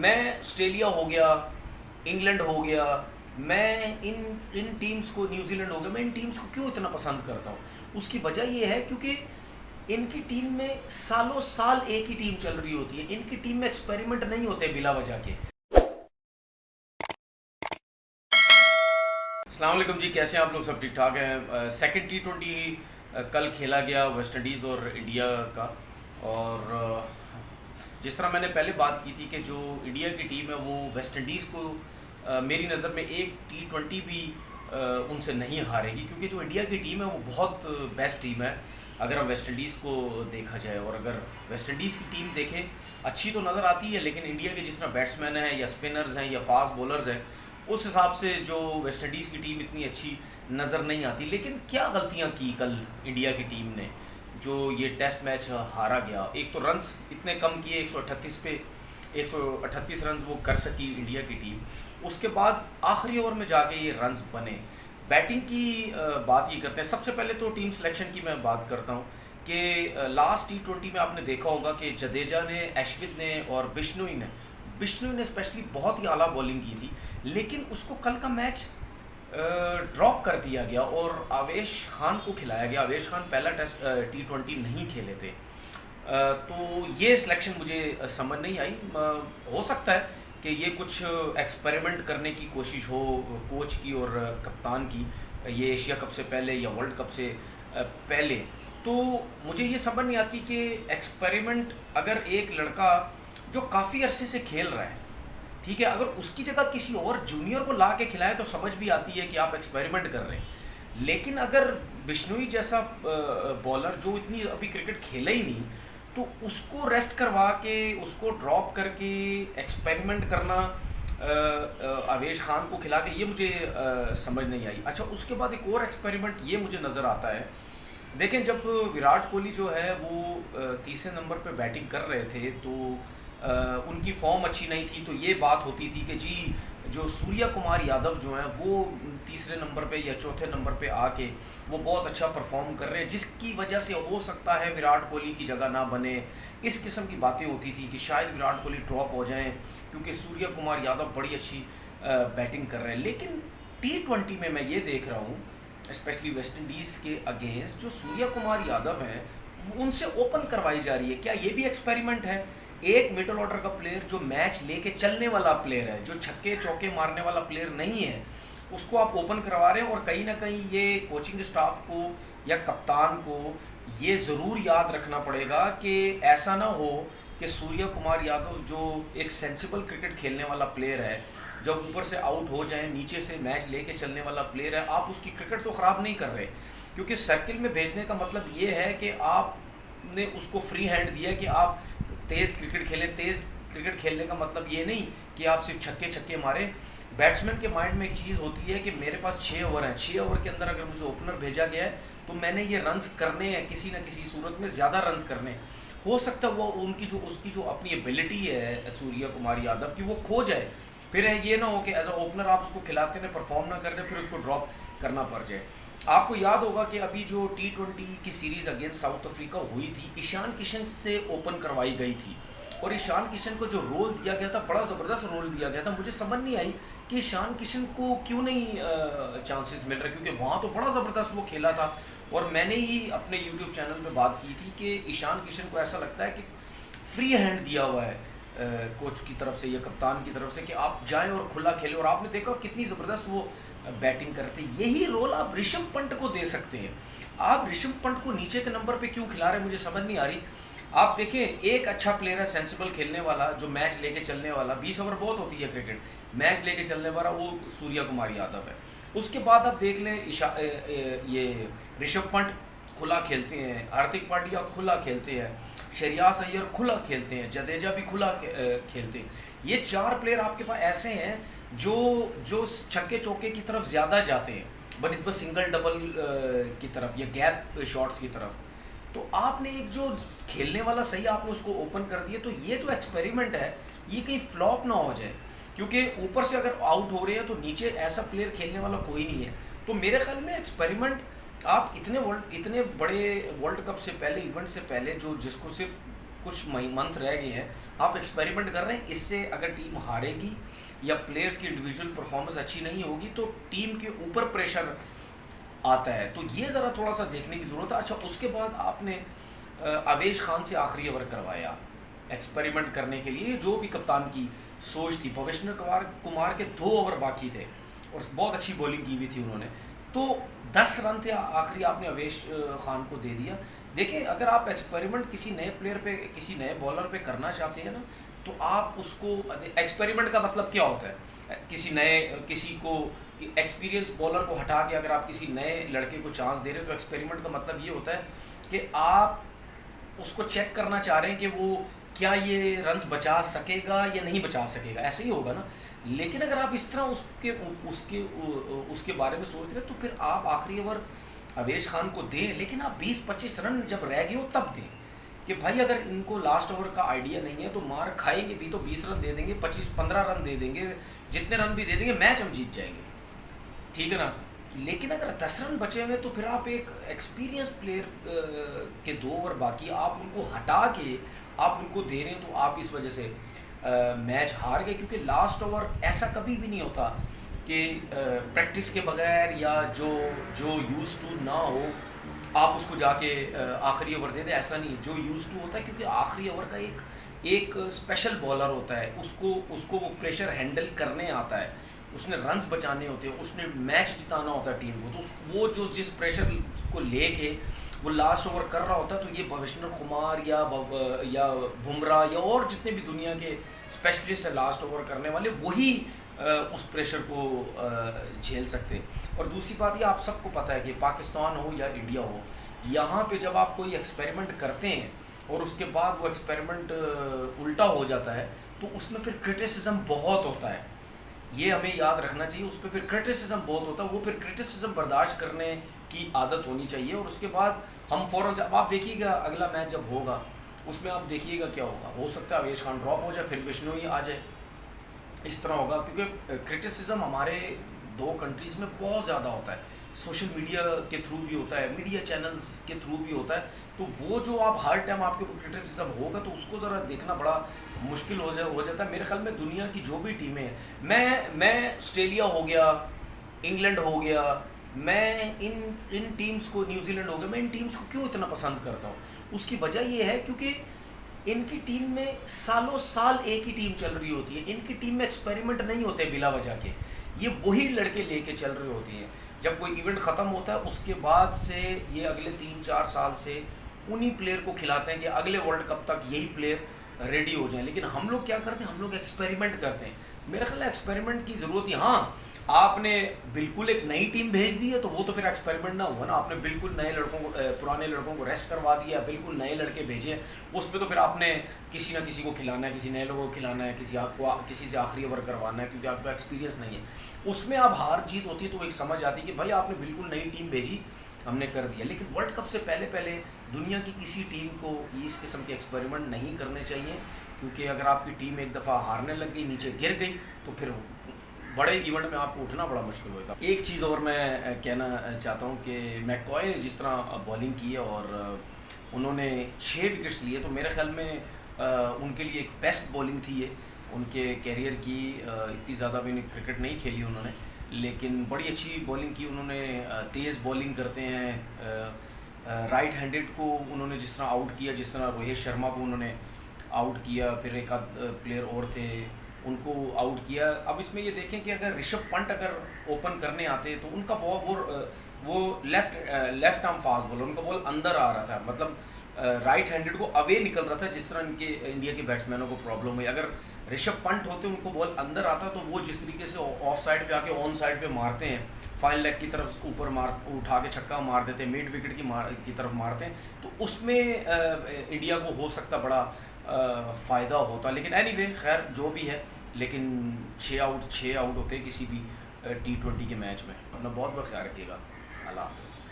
मैं ऑस्ट्रेलिया हो गया, इंग्लैंड हो गया, मैं इन इन टीम्स को, न्यूजीलैंड हो गया, मैं इन टीम्स को क्यों इतना पसंद करता हूँ? उसकी वजह ये है क्योंकि इनकी टीम में सालों साल एक ही टीम चल रही होती है। इनकी टीम में एक्सपेरिमेंट नहीं होते बिला वजह के। अस्सलाम वालेकुम जी, कैसे हैं आप लोग? सब ठीक ठाक हैं। सेकंड T20 कल खेला गया वेस्ट इंडीज़ और इंडिया का। और जिस तरह मैंने पहले बात की थी कि जो इंडिया की टीम है वो वेस्ट इंडीज़ को मेरी नज़र में एक T20 भी उनसे नहीं हारेगी, क्योंकि जो इंडिया की टीम है वो बहुत बेस्ट टीम है अगर हम वेस्ट इंडीज़ को देखा जाए। और अगर वेस्ट इंडीज़ की टीम देखें अच्छी तो नज़र आती है, लेकिन इंडिया के जिस तरह बैट्समैन हैं या स्पिनर्स हैं या फास्ट बॉलर्स हैं, उस हिसाब से जो वेस्ट इंडीज़ की टीम इतनी अच्छी नज़र नहीं आती। लेकिन क्या गलतियां की कल इंडिया की टीम ने जो ये टेस्ट मैच हारा गया? एक तो रन्स इतने कम किए, 138 पे 138 रन्स वो कर सकी इंडिया की टीम। उसके बाद आखिरी ओवर में जाके ये रन्स बने। बैटिंग की बात ये करते हैं। सबसे पहले तो टीम सिलेक्शन की मैं बात करता हूँ कि लास्ट T20 में आपने देखा होगा कि जडेजा ने, अश्विन ने और बिश्नोई ने स्पेशली बहुत ही आला बॉलिंग की थी, लेकिन उसको कल का मैच ड्रॉप कर दिया गया और आवेश खान को खिलाया गया। आवेश खान पहला टेस्ट T20 नहीं खेले थे। तो ये सिलेक्शन मुझे समझ नहीं आई। हो सकता है कि ये कुछ एक्सपेरिमेंट करने की कोशिश हो कोच की और कप्तान की, ये एशिया कप से पहले या वर्ल्ड कप से पहले। तो मुझे ये समझ नहीं आती कि एक्सपेरिमेंट, अगर एक लड़का जो काफ़ी अरसे से खेल रहा है, ठीक है, अगर उसकी जगह किसी और जूनियर को ला के खिलाए तो समझ भी आती है कि आप एक्सपेरिमेंट कर रहे हैं। लेकिन अगर बिश्नोई जैसा बॉलर जो इतनी अभी क्रिकेट खेला ही नहीं, तो उसको रेस्ट करवा के उसको ड्रॉप करके एक्सपेरिमेंट करना आवेश खान को खिला के, ये मुझे समझ नहीं आई। अच्छा, उसके बाद एक और एक्सपेरिमेंट ये मुझे नज़र आता है। देखें, जब विराट कोहली जो है वो तीसरे नंबर पे बैटिंग कर रहे थे तो उनकी फॉर्म अच्छी नहीं थी, तो ये बात होती थी कि जी जो सूर्या कुमार यादव जो हैं वो तीसरे नंबर पे या चौथे नंबर पे आके वो बहुत अच्छा परफॉर्म कर रहे हैं, जिसकी वजह से हो सकता है विराट कोहली की जगह ना बने। इस किस्म की बातें होती थी कि शायद विराट कोहली ड्रॉप हो जाएं क्योंकि सूर्या कुमार यादव बड़ी अच्छी बैटिंग कर रहे हैं। लेकिन T20 में मैं ये देख रहा हूँ, स्पेशली वेस्ट इंडीज़ के अगेंस्ट जो सूर्या कुमार यादव हैं उनसे ओपन करवाई जा रही है। क्या ये भी एक्सपेरिमेंट है? एक मिडल ऑर्डर का प्लेयर जो मैच लेके चलने वाला प्लेयर है, जो छक्के चौके मारने वाला प्लेयर नहीं है, उसको आप ओपन करवा रहे हैं। और कहीं ना कहीं ये कोचिंग स्टाफ को या कप्तान को ये ज़रूर याद रखना पड़ेगा कि ऐसा ना हो कि सूर्या कुमार यादव जो एक सेंसिबल क्रिकेट खेलने वाला प्लेयर है, जब ऊपर से आउट हो जाए, नीचे से मैच लेके चलने वाला प्लेयर है, आप उसकी क्रिकेट तो ख़राब नहीं कर रहे। क्योंकि सर्किल में भेजने का मतलब ये है कि आपने उसको फ्री हैंड दिया कि आप तेज़ क्रिकेट खेलें। तेज़ क्रिकेट खेलने का मतलब ये नहीं कि आप सिर्फ छक्के छक्के मारें। बैट्समैन के माइंड में एक चीज़ होती है कि मेरे पास 6 ओवर हैं, 6 ओवर के अंदर अगर मुझे ओपनर भेजा गया है तो मैंने ये रन्स करने हैं, किसी न किसी सूरत में ज़्यादा रन्स करने हैं। हो सकता है वो उसकी जो अपनी एबिलिटी है सूर्या कुमार यादव की, वो खो जाए। फिर ये ना हो कि एज अ ओपनर आप उसको खिलाते रहे, परफॉर्म ना कर रहे, फिर उसको ड्रॉप करना पड़ जाए। आपको याद होगा कि अभी जो T20 की सीरीज़ अगेंस्ट साउथ अफ्रीका हुई थी, ईशान किशन से ओपन करवाई गई थी और ईशान किशन को जो रोल दिया गया था, बड़ा ज़बरदस्त रोल दिया गया था। मुझे समझ नहीं आई कि ईशान किशन को क्यों नहीं चांसेस मिल रहे, क्योंकि वहाँ तो बड़ा ज़बरदस्त वो खेला था। और मैंने ही अपने यूट्यूब चैनल पे बात की थी कि ईशान किशन को ऐसा लगता है कि फ्री हैंड दिया हुआ है कोच की तरफ से या कप्तान की तरफ से कि आप जाएं और खुला खेलें। और आपने देखा कितनी ज़बरदस्त वो बैटिंग करते। यही रोल आप ऋषभ पंत को दे सकते हैं। आप ऋषभ पंत को नीचे के नंबर पे क्यों खिला रहे हैं, मुझे समझ नहीं आ रही। आप देखें, एक अच्छा प्लेयर है सेंसिबल खेलने वाला, जो मैच लेके चलने वाला, 20 ओवर बहुत होती है क्रिकेट, मैच लेके चलने वाला वो सूर्या कुमार यादव है। उसके बाद आप देख लें ये ऋषभ पंत खुला खेलते हैं, हार्दिक पांड्या खुला खेलते हैं, श्रेयस अय्यर खुला खेलते हैं, जडेजा भी खुला खेलते हैं। ये 4 प्लेयर आपके पास ऐसे हैं जो छक्के चौके की तरफ ज़्यादा जाते हैं बनिस्बत सिंगल डबल की तरफ या गैप शॉट्स की तरफ। तो आपने एक जो खेलने वाला सही आपने उसको ओपन कर दिया, तो ये जो एक्सपेरिमेंट है ये कहीं फ्लॉप ना हो जाए, क्योंकि ऊपर से अगर आउट हो रहे हैं तो नीचे ऐसा प्लेयर खेलने वाला कोई नहीं है। तो मेरे ख्याल में एक्सपेरिमेंट आप इतने बड़े वर्ल्ड कप से पहले, इवेंट से पहले, जो जिसको सिर्फ कुछ मंथ रह गए हैं, आप एक्सपेरिमेंट कर रहे हैं। इससे अगर टीम हारेगी या प्लेयर्स की इंडिविजुअल परफॉर्मेंस अच्छी नहीं होगी तो टीम के ऊपर प्रेशर आता है। तो ये ज़रा थोड़ा सा देखने की ज़रूरत है। अच्छा, उसके बाद आपने अवेश खान से आखिरी ओवर करवाया एक्सपेरिमेंट करने के लिए, जो भी कप्तान की सोच थी। भुवनेश्वर कुमार के 2 ओवर बाकी थे और बहुत अच्छी बॉलिंग की हुई थी उन्होंने, तो 10 रन थे आखिरी, आपने अवेश खान को दे दिया। देखिए, अगर आप एक्सपेरिमेंट किसी नए प्लेयर पे, किसी नए बॉलर पे करना चाहते हैं ना, तो आप उसको, एक्सपेरिमेंट का मतलब क्या होता है, किसी को एक्सपीरियंस बॉलर को हटा के अगर आप किसी नए लड़के को चांस दे रहे हो, तो एक्सपेरिमेंट का मतलब ये होता है कि आप उसको चेक करना चाह रहे हैं कि वो क्या ये रन्स बचा सकेगा या नहीं बचा सकेगा, ऐसे ही होगा ना। लेकिन अगर आप इस तरह उसके बारे में सोच रहे हैं, तो फिर आप आखिरी ओवर अवेश खान को दें, लेकिन आप 20-25 रन जब रह गए हो तब दें कि भाई अगर इनको लास्ट ओवर का आइडिया नहीं है तो मार खाएंगे भी, तो 20 रन दे देंगे, 25-15 रन दे देंगे, जितने रन भी दे देंगे मैच हम जीत जाएंगे, ठीक है ना। लेकिन अगर 10 रन बचे हुए तो फिर आप एक एक्सपीरियंस प्लेयर के 2 ओवर बाकी, आप उनको हटा के आप उनको दे रहे हैं, तो आप इस वजह से मैच हार गए। क्योंकि लास्ट ओवर ऐसा कभी भी नहीं होता कि प्रैक्टिस के बगैर या जो यूज़ टू ना हो आप उसको जाके आखिरी ओवर दे दें, ऐसा नहीं। जो यूज़ टू होता है, क्योंकि आखिरी ओवर का एक स्पेशल बॉलर होता है, उसको वो प्रेशर हैंडल करने आता है, उसने रन्स बचाने होते हैं, उसने मैच जिताना होता है टीम को, तो वो जो जिस प्रेशर को लेके वो लास्ट ओवर कर रहा होता है, तो ये भुवनेश्वर कुमार या बुमराह या और जितने भी दुनिया के स्पेशलिस्ट है लास्ट ओवर करने वाले, वही उस प्रेशर को झेल सकते हैं। और दूसरी बात ये आप सबको पता है कि पाकिस्तान हो या इंडिया हो, यहाँ पे जब आप कोई एक्सपेरिमेंट करते हैं और उसके बाद वो एक्सपेरिमेंट उल्टा हो जाता है, तो उसमें फिर क्रिटिसिज्म बहुत होता है, ये हमें याद रखना चाहिए। उस पर फिर क्रिटिसिज्म बहुत होता है, वो फिर क्रिटिसिज्म बर्दाश्त करने की आदत होनी चाहिए। और उसके बाद हम फ़ौरन से, अब आप देखिएगा अगला मैच जब होगा उसमें आप देखिएगा क्या होगा, हो सकता है अवेश खान ड्रॉप हो जाए, फिर बिश्नोई आ जाए, इस तरह होगा। क्योंकि क्रिटिसिज्म हमारे 2 कंट्रीज़ में बहुत ज़्यादा होता है, सोशल मीडिया के थ्रू भी होता है, मीडिया चैनल्स के थ्रू भी होता है। तो वो जो आप हर टाइम आपके ऊपर क्रिटिसिज्म होगा, तो उसको ज़रा देखना बड़ा मुश्किल हो जाता है। मेरे ख्याल में दुनिया की जो भी टीमें हैं, मैं ऑस्ट्रेलिया हो गया, इंग्लैंड हो गया, मैं इन टीम्स को, न्यूजीलैंड हो गया, मैं इन टीम्स को क्यों इतना पसंद करता हूँ, उसकी वजह ये है क्योंकि इनकी टीम में सालों साल एक ही टीम चल रही होती है, इनकी टीम में एक्सपेरिमेंट नहीं होते बिला वजह के, ये वही लड़के लेके चल रहे होती हैं। जब कोई इवेंट ख़त्म होता है उसके बाद से ये अगले 3-4 साल से उन्हीं प्लेयर को खिलाते हैं कि अगले वर्ल्ड कप तक यही प्लेयर रेडी हो जाएं। लेकिन हम लोग क्या करते हैं, हम लोग एक्सपेरिमेंट करते हैं। मेरा ख्याल है एक्सपेरिमेंट की ज़रूरत है। हाँ, आपने बिल्कुल एक नई टीम भेज दी है तो वो तो फिर एक्सपेरिमेंट ना हुआ ना, आपने बिल्कुल नए लड़कों को, पुराने लड़कों को रेस्ट करवा दिया, बिल्कुल नए लड़के भेजे, उस पर तो फिर आपने किसी ना किसी को खिलाना है, किसी नए लोगों को खिलाना है, किसी से आखिरी ओवर करवाना है, क्योंकि आपको एक्सपीरियंस नहीं है। उसमें आप हार जीत होती है तो एक समझ आती है कि भाई आपने बिल्कुल नई टीम भेजी, हमने कर दिया। लेकिन वर्ल्ड कप से पहले दुनिया की किसी टीम को इस किस्म के एक्सपेरिमेंट नहीं करने चाहिए, क्योंकि अगर आपकी टीम एक दफ़ा हारने लग गई, नीचे गिर गई, तो फिर बड़े इवेंट में आपको उठना बड़ा मुश्किल होगा। एक चीज़ और मैं कहना चाहता हूँ कि मैकॉय ने जिस तरह बॉलिंग की है और उन्होंने 6 विकेट्स लिए, तो मेरे ख्याल में उनके लिए एक बेस्ट बॉलिंग थी ये उनके कैरियर की। इतनी ज़्यादा भी क्रिकेट नहीं खेली उन्होंने, लेकिन बड़ी अच्छी बॉलिंग की उन्होंने। तेज़ बॉलिंग करते हैं, राइट हैंडेड को उन्होंने जिस तरह आउट किया, जिस तरह रोहित शर्मा को उन्होंने आउट किया, फिर एक आध प्लेयर और थे उनको आउट किया। अब इसमें ये देखें कि अगर ऋषभ पंत अगर ओपन करने आते तो उनका वो लेफ्ट आर्म फास्ट बॉलर, उनका बॉल अंदर आ रहा था, मतलब राइट हैंडेड को अवे निकल रहा था, जिस तरह इनके इंडिया के बैट्समैनों को प्रॉब्लम हुई। अगर ऋषभ पंत होते उनको बॉल अंदर आता तो वो जिस तरीके से ऑफ साइड पे आके ऑन साइड पे मारते हैं, फाइन लेग की तरफ ऊपर उठा के छक्का मार देते हैं, मिड विकेट की तरफ मारते हैं, तो उसमें इंडिया को हो सकता बड़ा फ़ायदा होता। लेकिन एनीवे खैर जो भी है, लेकिन 6 आउट होते हैं किसी भी T20 के मैच में। अपना बहुत बहुत ख्याल रखिएगा। अल्लाह हाफ़िज़।